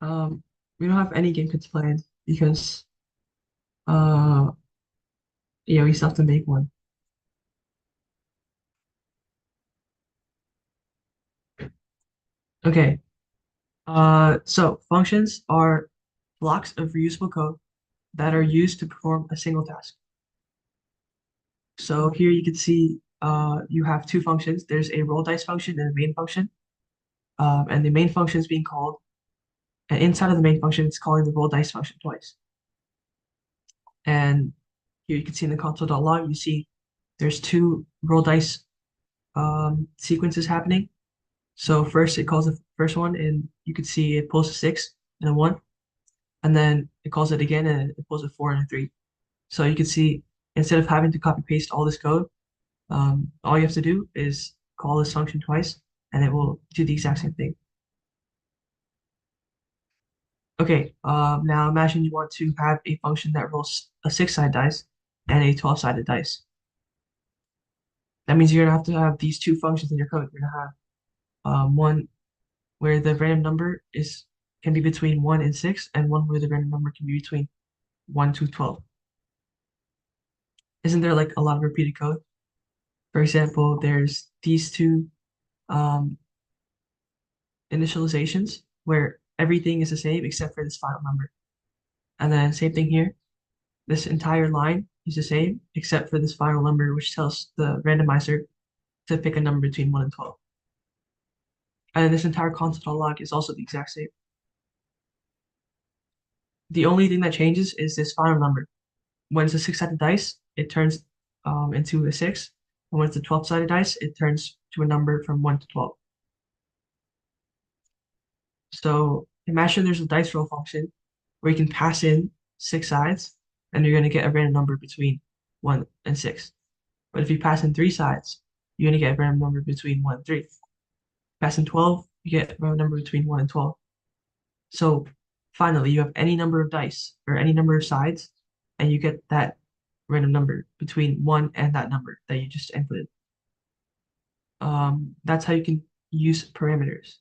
Um, we don't have any game kits planned because uh yeah, we still have to make one. Okay. So functions are blocks of reusable code that are used to perform a single task. So here you can see you have two functions. There's a roll dice function and a main function. And the main function is being called, and inside of the main function, it's calling the roll dice function twice. And here you can see in the console.log, you see there's two roll dice sequences happening. So first it calls the first one, and you can see it pulls a six and a one, and then it calls it again, and it pulls a four and a three. So you can see instead of having to copy paste all this code, all you have to do is call this function twice, and it will do the exact same thing. Okay, now imagine you want to have a function that rolls a six-sided dice and a 12-sided dice. That means you're gonna have to have these two functions in your code. You're gonna have one where the random number is can be between 1 and 6, and one where the random number can be between 1 to 12. Isn't there like a lot of repeated code? For example, there's these two um, initializations where everything is the same except for this final number. And then same thing here. This entire line is the same except for this final number, which tells the randomizer to pick a number between 1 and 12. And this entire console log is also the exact same. The only thing that changes is this final number. When it's a six-sided dice, it turns into a six. And when it's a 12-sided dice, it turns to a number from 1 to 12. So imagine there's a dice roll function where you can pass in six sides, and you're going to get a random number between 1 and 6. But if you pass in three sides, you're going to get a random number between 1 and 3. Pass in 12, you get a random number between 1 and 12. So finally, you have any number of dice or any number of sides, and you get that random number between 1 and that number that you just inputted. That's how you can use parameters.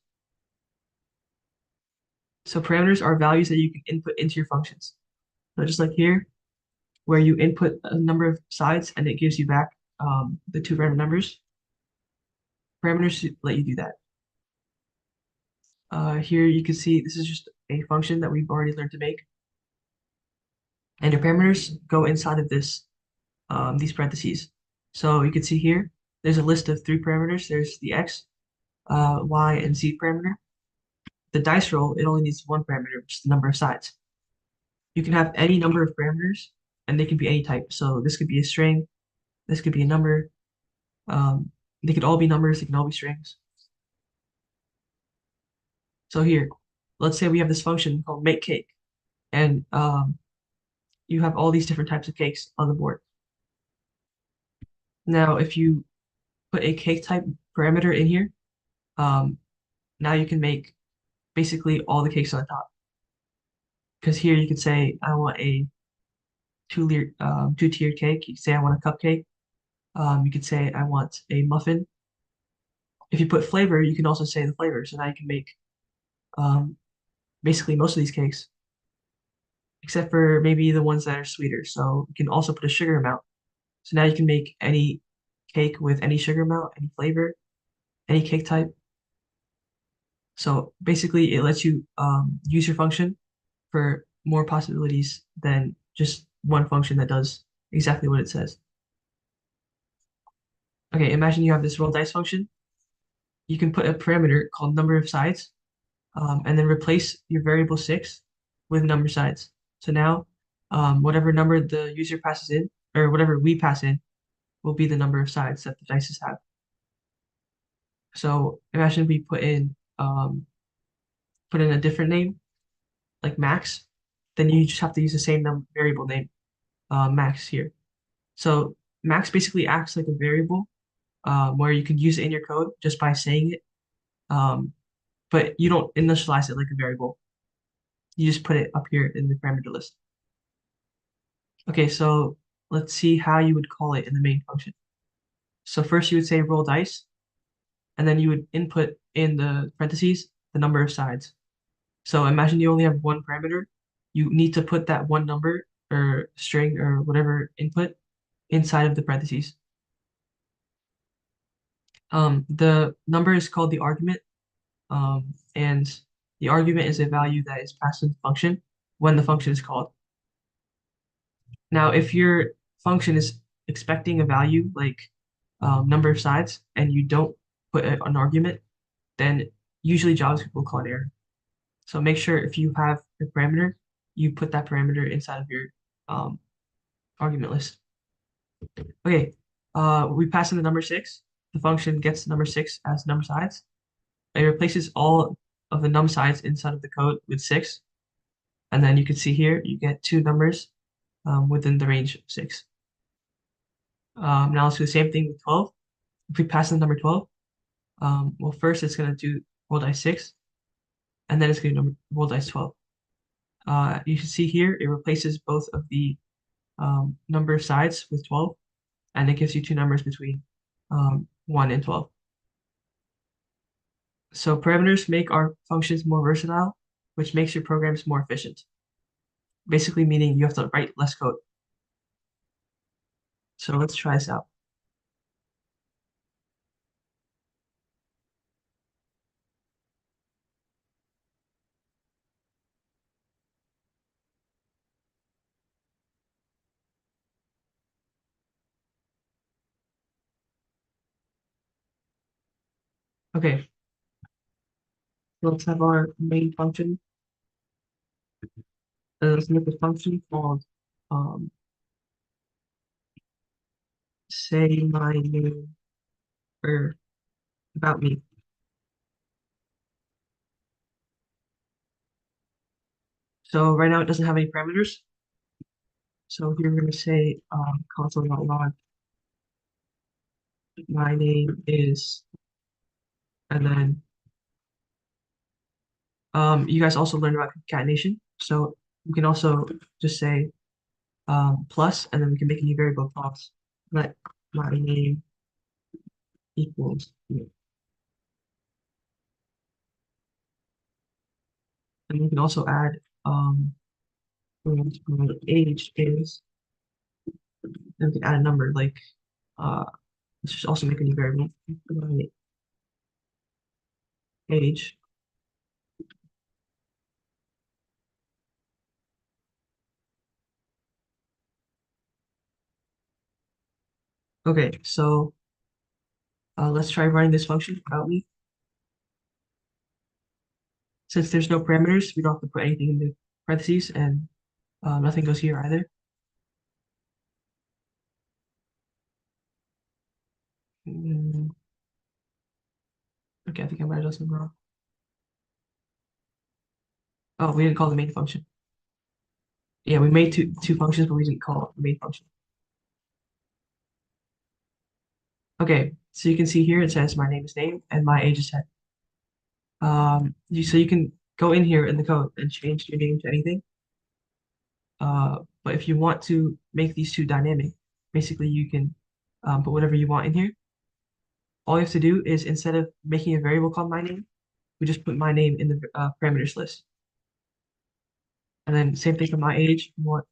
So parameters are values that you can input into your functions. So just like here, where you input a number of sides and it gives you back the two random numbers, parameters let you do that. Here you can see this is just a function that we've already learned to make. And your parameters go inside of this these parentheses. So you can see here, there's a list of three parameters. There's the x, y, and z parameter. The dice roll, it only needs one parameter, which is the number of sides. You can have any number of parameters, and they can be any type. So this could be a string, this could be a number. Um, they could all be numbers, they can all be strings. So here, let's say we have this function called make cake, and you have all these different types of cakes on the board. Now, if you put a cake type parameter in here, um, now you can make basically all the cakes on the top. Because here you could say, I want a two-tiered cake. You could say, I want a cupcake. You could say, I want a muffin. If you put flavor, you can also say the flavor. So now you can make um, basically most of these cakes, except for maybe the ones that are sweeter. So you can also put a sugar amount. So now you can make any cake with any sugar amount, any flavor, any cake type. So basically, it lets you use your function for more possibilities than just one function that does exactly what it says. Okay, imagine you have this roll dice function. You can put a parameter called number of sides, and then replace your variable six with number sides. So now, whatever number the user passes in, or whatever we pass in, will be the number of sides that the dices have. So imagine we put in a different name, like max, then you just have to use the same variable name, max here. So max basically acts like a variable where you can use it in your code just by saying it, um, but you don't initialize it like a variable. You just put it up here in the parameter list. Okay, so let's see how you would call it in the main function. So first you would say roll dice, and then you would input in the parentheses the number of sides. So imagine you only have one parameter. You need to put that one number or string or whatever input inside of the parentheses. The number is called the argument, and the argument is a value that is passed to the function when the function is called. Now, if your function is expecting a value like number of sides and you don't put an argument, then usually JavaScript will call an error. So make sure if you have a parameter, you put that parameter inside of your um, argument list. Okay, we pass in the number 6. The function gets number 6 as number sides. It replaces all of the num sides inside of the code with 6. And then you can see here, you get two numbers within the range of 6. Now let's do the same thing with 12. If we pass in the number 12, well, first it's going to do roll dice 6, and then it's going to roll dice 12. You can see here, it replaces both of the number of sides with 12, and it gives you two numbers between 1 and 12. So parameters make our functions more versatile, which makes your programs more efficient. Basically meaning you have to write less code. So let's try this out. Okay, so let's have our main function. Let's make a function called say my name or about me. So right now it doesn't have any parameters. So here we're going to say console.log my name is, and then you guys also learned about concatenation. So we can also just say plus, and then we can make a new variable called let my name equals me. And we can also add and my age is, and we can add a number like uh let's just also make a new variable. My age. Okay, so let's try running this function about me. Since there's no parameters, we don't have to put anything in the parentheses, and nothing goes here either. Mm, okay, I think I might have done something wrong. Oh, we didn't call the main function. Yeah, we made two functions, but we didn't call the main function. Okay, so you can see here it says my name is name and my age is 10. So you can go in here in the code and change your name to anything. But if you want to make these two dynamic, basically you can put whatever you want in here. All you have to do is instead of making a variable called my name, we just put my name in the parameters list. And then same thing for my age. You want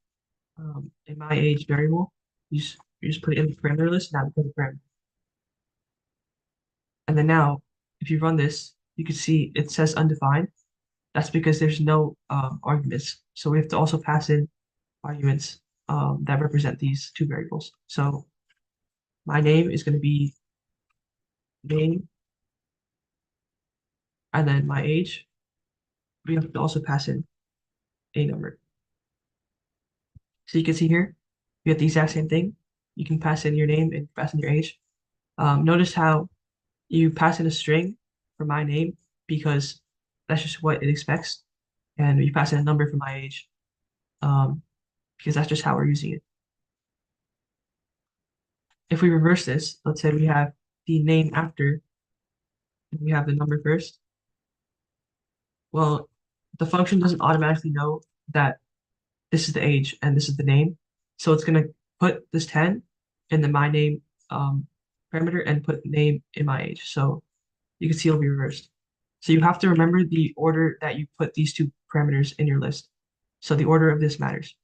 in my age variable, you just put it in the parameter list, now put the parameter. And then now, if you run this, you can see it says undefined. That's because there's no arguments. So we have to also pass in arguments that represent these two variables. So my name is going to be name, and then my age, we have to also pass in a number. So you can see here, we have the exact same thing. You can pass in your name and pass in your age. Notice how you pass in a string for my name because that's just what it expects. And you pass in a number for my age um, because that's just how we're using it. If we reverse this, let's say we have the name after and we have the number first. Well, the function doesn't automatically know that this is the age and this is the name. So it's going to put this 10 in the my name parameter and put name in my age. So you can see it'll be reversed. So you have to remember the order that you put these two parameters in your list. So the order of this matters.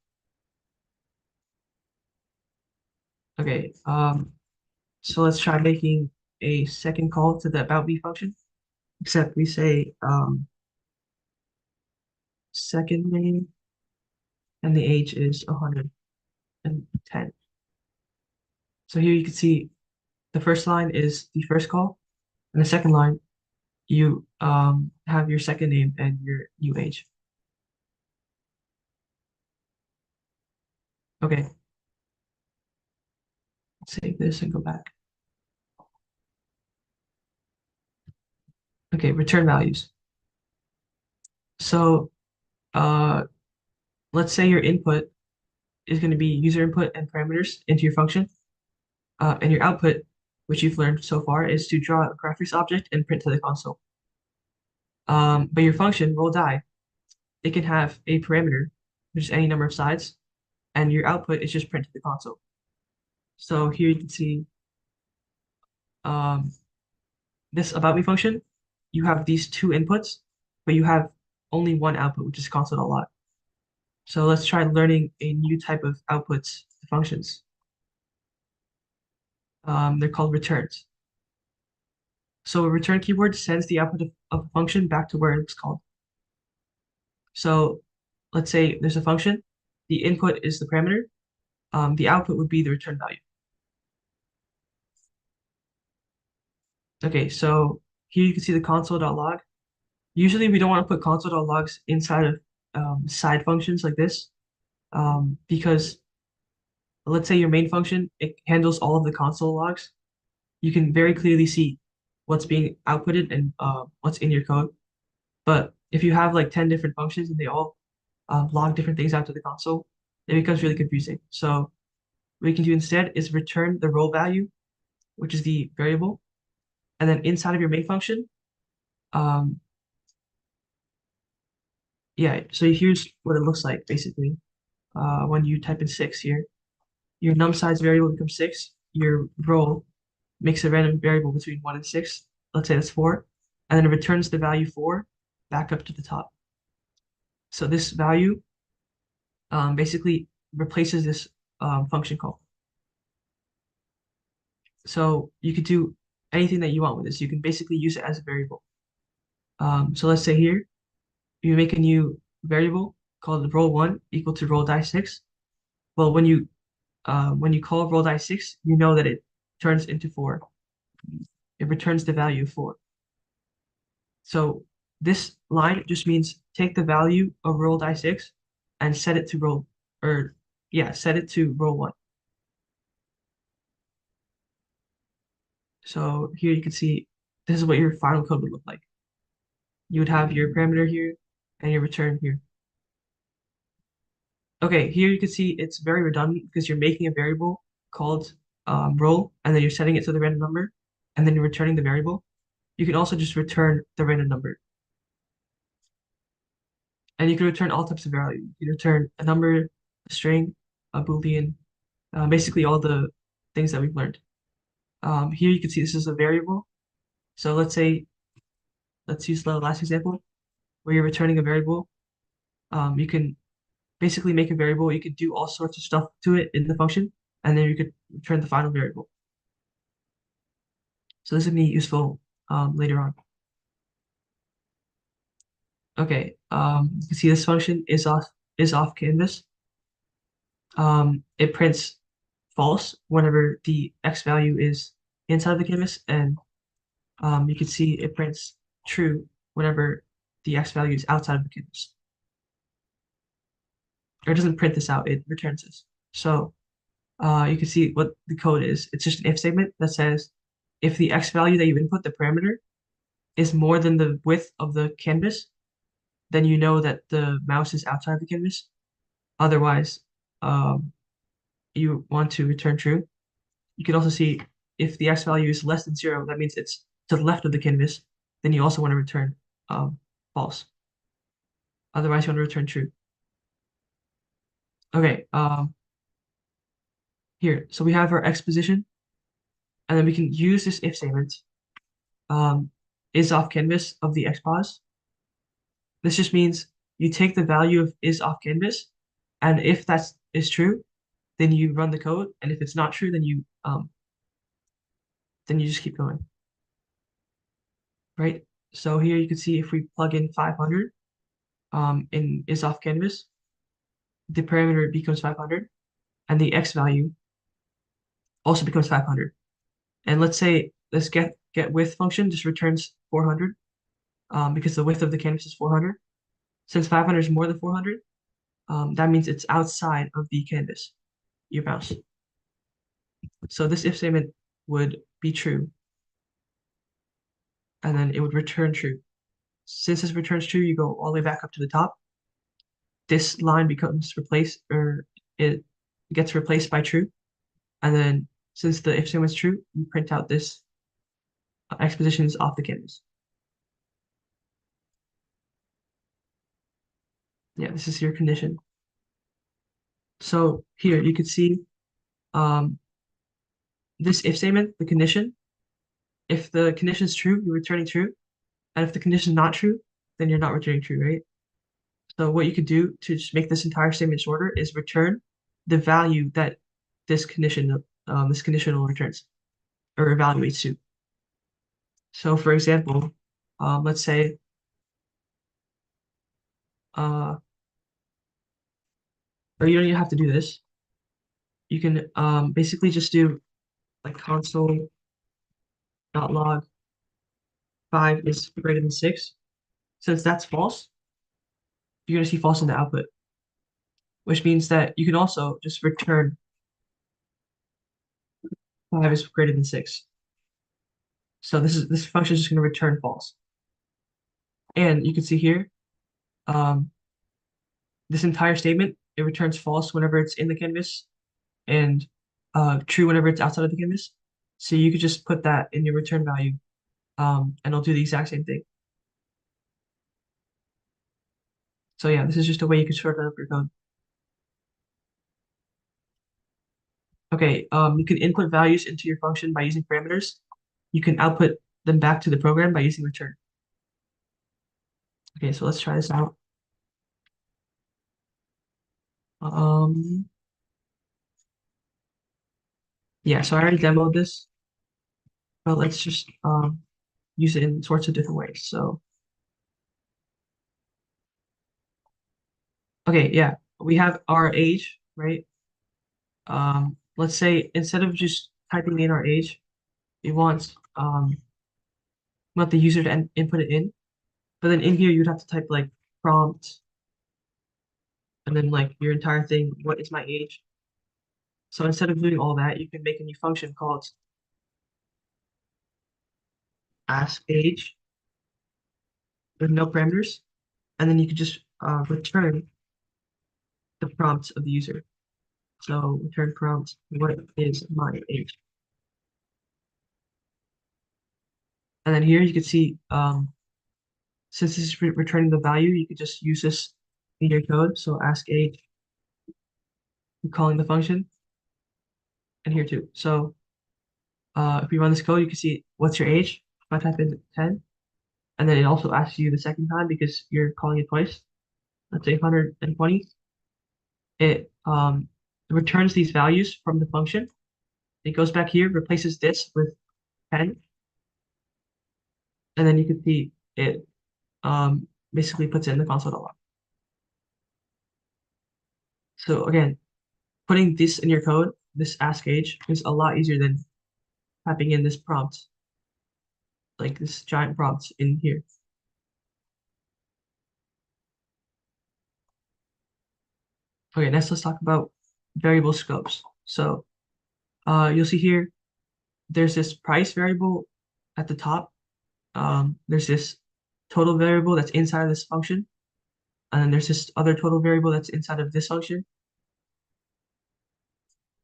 Okay, so let's try making a second call to the about me function, except we say second name and the age is 110. So here you can see the first line is the first call, and the second line you have your second name and your new age. Okay, save this and go back. Okay, return values. So uh, let's say your input is going to be user input and parameters into your function, and your output, which you've learned so far, is to draw a graphics object and print to the console. But your function, roll die, it can have a parameter, which is any number of sides, and your output is just print to the console. So here you can see um, this about me function. You have these two inputs, but you have only one output, which is console.log. So let's try learning a new type of outputs to functions. They're called returns. So a return keyword sends the output of a function back to where it's called. So let's say there's a function, the input is the parameter, the output would be the return value. Okay, so here you can see the console.log. Usually we don't want to put console.logs inside of side functions like this because let's say your main function, it handles all of the console logs. You can very clearly see what's being outputted and what's in your code. But if you have like 10 different functions and they all log different things out to the console, it becomes really confusing. So what we can do instead is return the roll value, which is the variable, and then inside of your main function, um, yeah, so here's what it looks like basically when you type in 6 here. Your num size variable becomes 6. Your roll makes a random variable between 1 and 6. Let's say that's 4. And then it returns the value 4 back up to the top. So this value basically replaces this function call. So you could do anything that you want with this. You can basically use it as a variable. So let's say here, you make a new variable called roll1 equal to roll die 6. Well, when you call roll die 6, you know that it turns into 4. It returns the value of 4. So this line just means take the value of roll die 6 and set it to roll, or yeah, set it to roll 1. So here you can see this is what your final code would look like. You would have your parameter here and your return here. Okay, here you can see it's very redundant because you're making a variable called roll, and then you're setting it to the random number, and then you're returning the variable. You can also just return the random number. And you can return all types of value. You can return a number, a string, a Boolean, basically all the things that we've learned. Here you can see this is a variable. So let's use the last example where you're returning a variable. You can basically make a variable. You could do all sorts of stuff to it in the function, and then you could return the final variable. So this would be useful later on. Okay, you can see this function is off canvas. It prints false whenever the x value is inside the canvas, and you can see it prints true whenever the x value is outside of the canvas. Or it doesn't print this out, it returns this. So you can see what the code is. It's just an if statement that says if the x value that you input, the parameter, is more than the width of the canvas, then you know that the mouse is outside the canvas. Otherwise, um, you want to return true. You can also see if the x value is less than 0, that means it's to the left of the canvas. Then you also want to return false. Otherwise, you want to return true. Okay, here. So we have our x position, and then we can use this if statement. Um, is off canvas of the XPOS. This just means you take the value of is off canvas, and if that is true, then you run the code, and if it's not true, then you just keep going, right? So here you can see if we plug in 500 in is off canvas, the parameter becomes 500, and the X value also becomes 500. And let's say this get width function just returns 400 because the width of the canvas is 400. Since 500 is more than 400, that means it's outside of the canvas, your mouse. So this if statement would be true, and then it would return true. Since this returns true, you go all the way back up to the top. This line becomes replaced, or it gets replaced by true. And then since the if statement is true, you print out this X position is off the canvas. Yeah, this is your condition. So here you can see um, this if statement, the condition. If the condition is true, you're returning true. And if the condition is not true, then you're not returning true, right? So what you could do to just make this entire statement shorter is return the value that this conditional returns or evaluates to. So for example, let's say uh, or you don't even have to do this. You can basically just do like console.log 5 is greater than 6. Since that's false, you're going to see false in the output, which means that you can also just return 5 is greater than 6. So this function is just going to return false. And you can see here, um, this entire statement, it returns false whenever it's in the canvas and true whenever it's outside of the canvas. So you could just put that in your return value, and it'll do the exact same thing. So yeah, this is just a way you can shorten up your code. Okay, you can input values into your function by using parameters. You can output them back to the program by using return. Okay, so let's try this out. Um, yeah, so I already demoed this, but let's just use it in sorts of different ways. So, okay, yeah, we have our age, right? Let's say instead of just typing in our age, we want the user to input it in, but then in here you'd have to type like prompt and then like your entire thing, what is my age? So instead of doing all that, you can make a new function called ask age with no parameters, and then you could just return the prompt of the user. So return prompt, what is my age? And then here you can see, since this is returning the value, you could just use this in your code. So ask age, you're calling the function, and here too. So if we run this code, you can see what's your age. If I type in 10, and then it also asks you the second time because you're calling it twice. Let's say 120. It returns these values from the function. It goes back here, replaces this with 10, and then you can see it basically puts it in the console.log. So again, putting this in your code, this ask age, is a lot easier than typing in this prompt, like this giant prompt in here. Okay, next let's talk about variable scopes. So you'll see here, there's this price variable at the top. There's this total variable that's inside of this function. And then there's this other total variable that's inside of this function.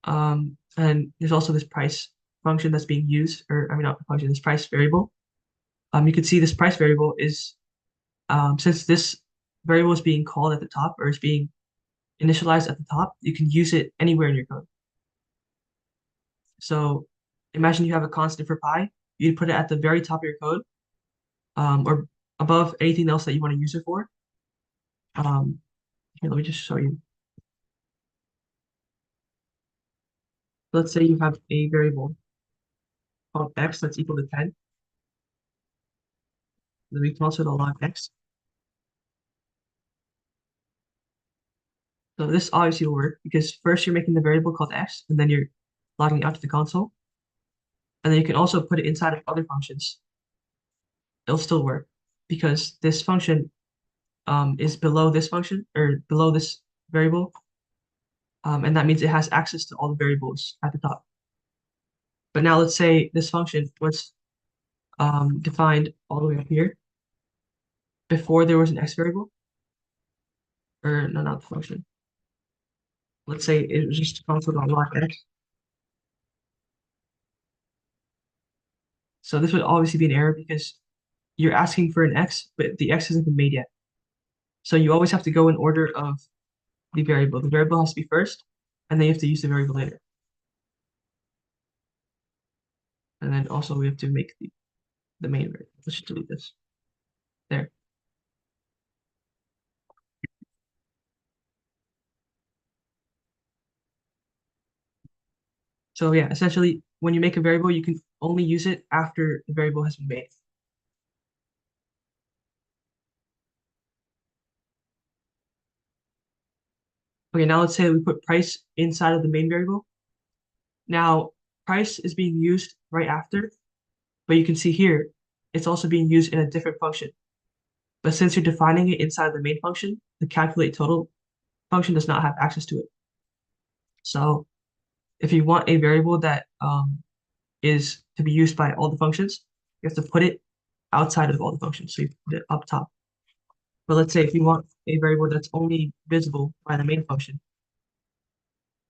And there's also this price function that's being used, or I mean not the function, this price variable. You can see this price variable is since this variable is being called at the top or is being initialized at the top, you can use it anywhere in your code. So imagine you have a constant for pi, you'd put it at the very top of your code, or above anything else that you want to use it for. Um, Here, let me just show you. Let's say you have a variable called x that's equal to 10. Then we can also do log x. So this obviously will work because first you're making the variable called x, and then you're logging it out to the console. And then you can also put it inside of other functions. It'll still work because this function is below this function or below this variable. And that means it has access to all the variables at the top. But now let's say this function was defined all the way up here before there was an x variable, or no, not the function. Let's say it was just console.log x. So this would obviously be an error because you're asking for an x, but the x hasn't been made yet. So you always have to go in order of the variable. The variable has to be first, and then you have to use the variable later. And then also we have to make the main variable. Let's just delete this. There. So yeah, essentially when you make a variable, you can only use it after the variable has been made. Okay, now let's say we put price inside of the main variable. Now price is being used right after, but you can see here, it's also being used in a different function. But since you're defining it inside the main function, the calculate total function does not have access to it. So if you want a variable that is to be used by all the functions, you have to put it outside of all the functions. So you put it up top. But let's say if you want a variable that's only visible by the main function,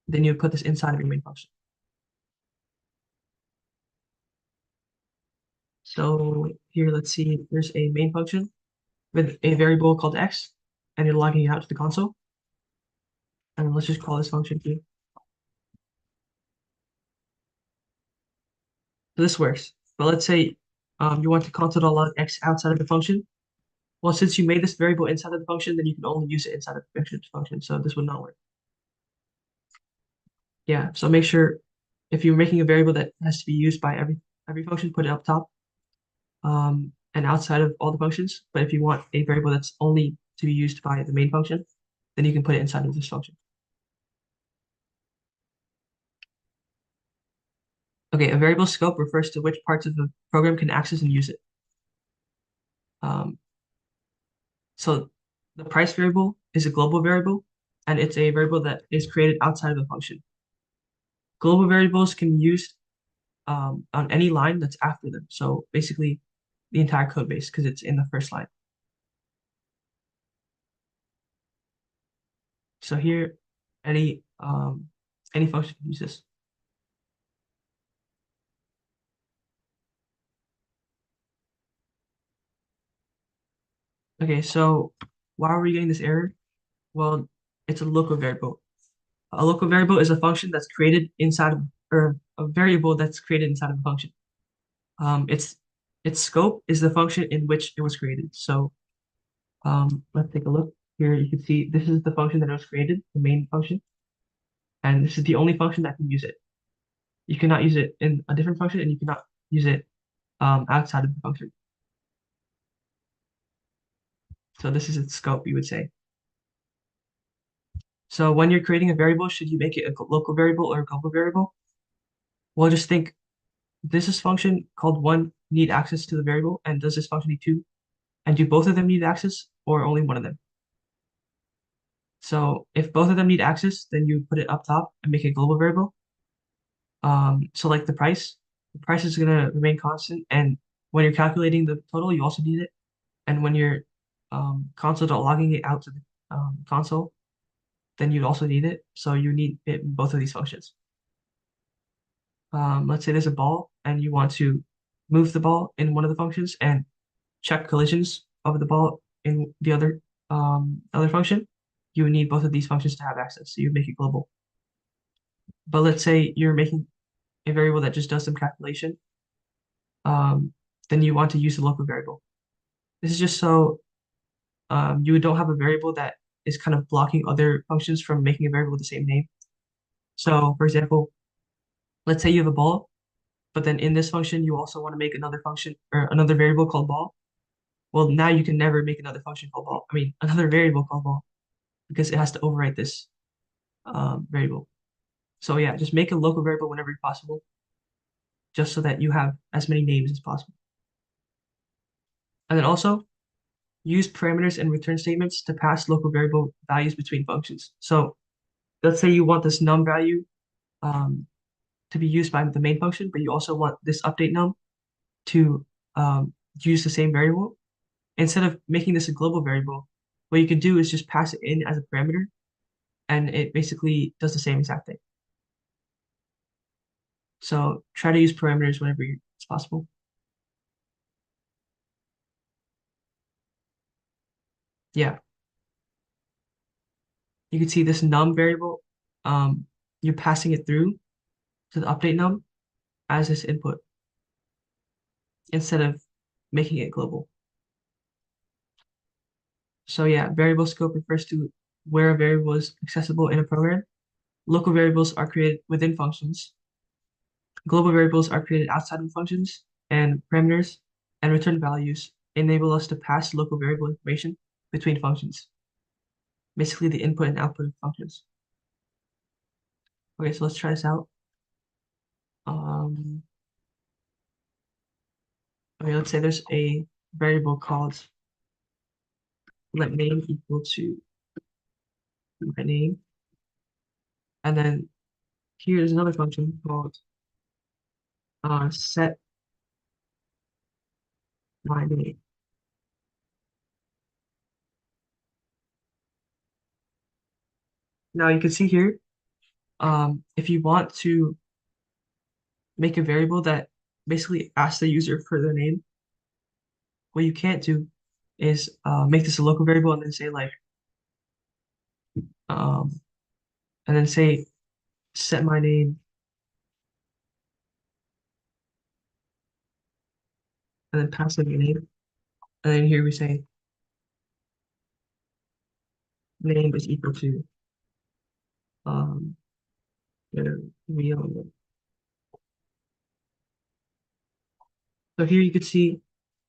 then you put this inside of your main function. So here, let's see, there's a main function with a variable called x, and you're logging it out to the console. And let's just call this function here. So this works. But let's say you want to console.log x outside of the function. Well, since you made this variable inside of the function, then you can only use it inside of the function. So this would not work. Yeah, so make sure if you're making a variable that has to be used by every function, put it up top and outside of all the functions. But if you want a variable that's only to be used by the main function, then you can put it inside of this function. Okay, a variable scope refers to which parts of the program can access and use it. Um, so the price variable is a global variable, and it's a variable that is created outside of a function. Global variables can be used on any line that's after them. So basically the entire code base because it's in the first line. So here, any function can use this. Okay, so why are we getting this error? Well, it's a local variable. A local variable is a function that's created inside of, or a variable that's created inside of a function. Its scope is the function in which it was created. So let's take a look. Here you can see this is the function that was created, the main function, and this is the only function that can use it. You cannot use it in a different function, and you cannot use it outside of the function. So this is its scope, you would say. So when you're creating a variable, should you make it a local variable or a global variable? Well, just think, does this function called one need access to the variable, and does this function need two? And do both of them need access, or only one of them? So if both of them need access, then you put it up top and make a global variable. So like the price is gonna remain constant, and when you're calculating the total, you also need it. And when you're console.logging it out to the console, then you'd also need it. So you need it in both of these functions. Let's say there's a ball and you want to move the ball in one of the functions and check collisions of the ball in the other function. You would need both of these functions to have access. So you make it global. But let's say you're making a variable that just does some calculation, um, then you want to use a local variable. This is just so you don't have a variable that is kind of blocking other functions from making a variable with the same name. So, for example, let's say you have a ball, but then in this function, you also want to make another function or another variable called ball. Well, now you can never make another function called ball. I mean, another variable called ball because it has to overwrite this variable. So yeah, just make a local variable whenever possible, just so that you have as many names as possible. And then also use parameters and return statements to pass local variable values between functions. So let's say you want this num value um, to be used by the main function, but you also want this update num to use the same variable. Instead of making this a global variable, what you could do is just pass it in as a parameter, and it basically does the same exact thing. So try to use parameters whenever it's possible. Yeah, you can see this num variable, um, you're passing it through to the update num as this input instead of making it global. So yeah, variable scope refers to where a variable is accessible in a program. Local variables are created within functions. Global variables are created outside of functions, and parameters and return values enable us to pass local variable information between functions, basically the input and output of functions. Okay, so let's try this out. Um, okay, let's say there's a variable called let name equal to my name, and then here's another function called set my name. Now you can see here, if you want to make a variable that basically asks the user for their name, what you can't do is make this a local variable and then say like, um, and then say set my name, and then pass in the name, and then here we say name is equal to um, the real name. So here you could see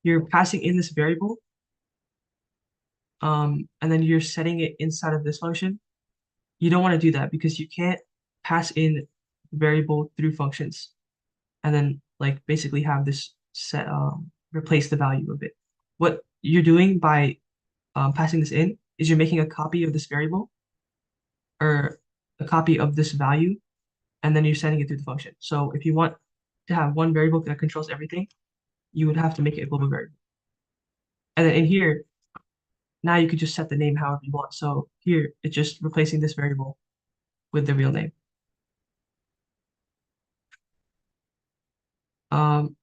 you're passing in this variable, and then you're setting it inside of this function. You don't want to do that because you can't pass in variable through functions and then like basically have this set replace the value of it. What you're doing by passing this in is you're making a copy of this variable or a copy of this value, and then you're sending it through the function. So if you want to have one variable that controls everything, you would have to make it a global variable. And then in here, now you could just set the name however you want. So here, it's just replacing this variable with the real name. Um,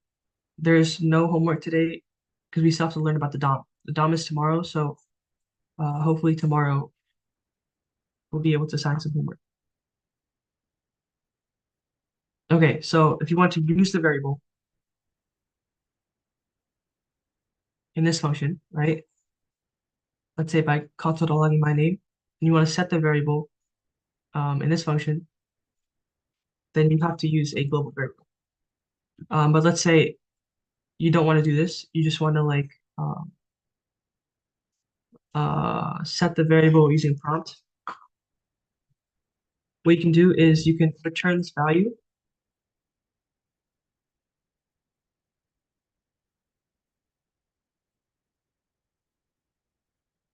there's no homework today because we still have to learn about the DOM. The DOM is tomorrow, so hopefully tomorrow we'll be able to assign some homework. Okay, so if you want to use the variable in this function, right? Let's say by console.logging my name, and you want to set the variable in this function, then you have to use a global variable. But let's say you don't want to do this. You just want to like set the variable using prompt. What you can do is you can return this value,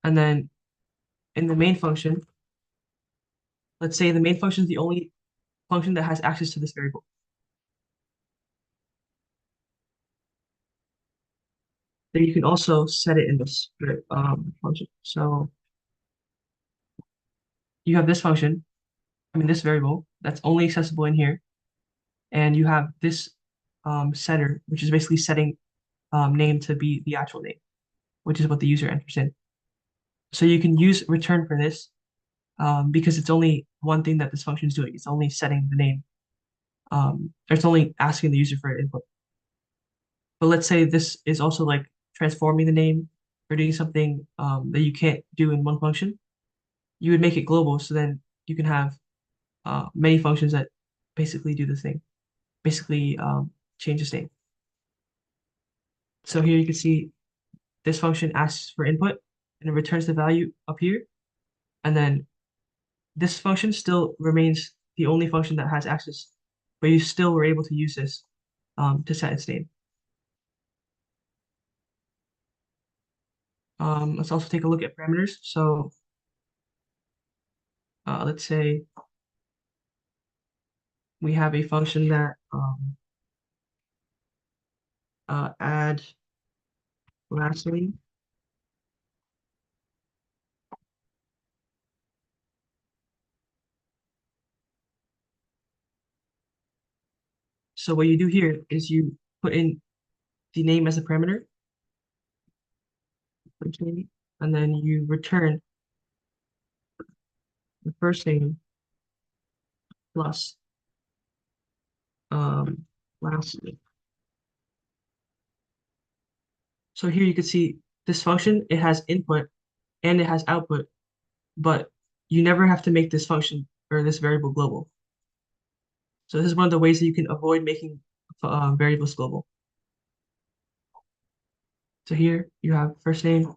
and then in the main function, let's say the main function is the only function that has access to this variable. Then you can also set it in this function. So you have this function, I mean this variable that's only accessible in here, and you have this setter, which is basically setting name to be the actual name, which is what the user enters in. So you can use return for this because it's only one thing that this function is doing. It's only setting the name, or it's only asking the user for an input. But let's say this is also like transforming the name or doing something that you can't do in one function, you would make it global. So then you can have many functions that basically do the thing, basically change the state. So here you can see this function asks for input and it returns the value up here. And then this function still remains the only function that has access, but you still were able to use this to set its name. Let's also take a look at parameters. So let's say we have a function that add last name. So what you do here is you put in the name as a parameter, and then you return the first name plus um, last name. So here you can see this function, it has input and it has output, but you never have to make this function or this variable global. So this is one of the ways that you can avoid making variables global. So here you have first name,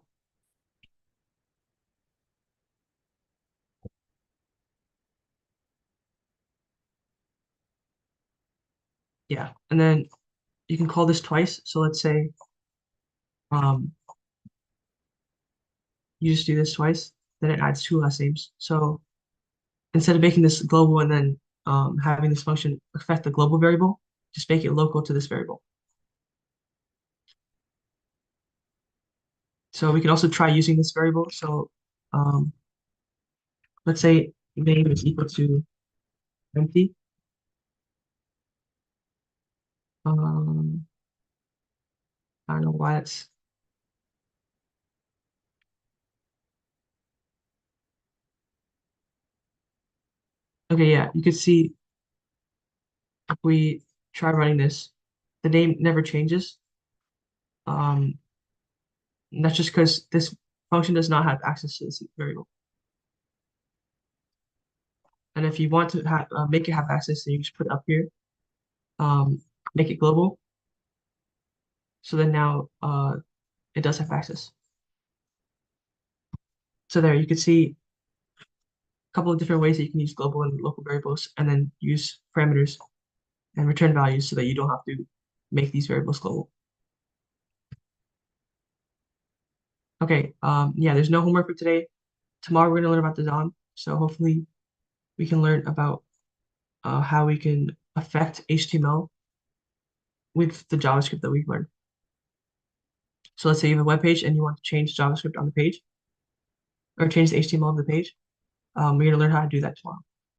yeah, and then you can call this twice. So let's say um, you just do this twice, then it adds two last names. So instead of making this global and then having this function affect the global variable, just make it local to this variable. So we can also try using this variable. So um, let's say name is equal to empty. Um, I don't know why it's okay. Yeah, you can see if we try running this, the name never changes. Um, and that's just because this function does not have access to this variable. And if you want to have make it have access, then you just put it up here, um, make it global. So then now it does have access. So there you can see a couple of different ways that you can use global and local variables, and then use parameters and return values so that you don't have to make these variables global. Okay, yeah, there's no homework for today. Tomorrow we're gonna learn about the DOM. So hopefully we can learn about how we can affect HTML with the JavaScript that we've learned. So let's say you have a web page and you want to change JavaScript on the page or change the HTML of the page. We're gonna learn how to do that tomorrow.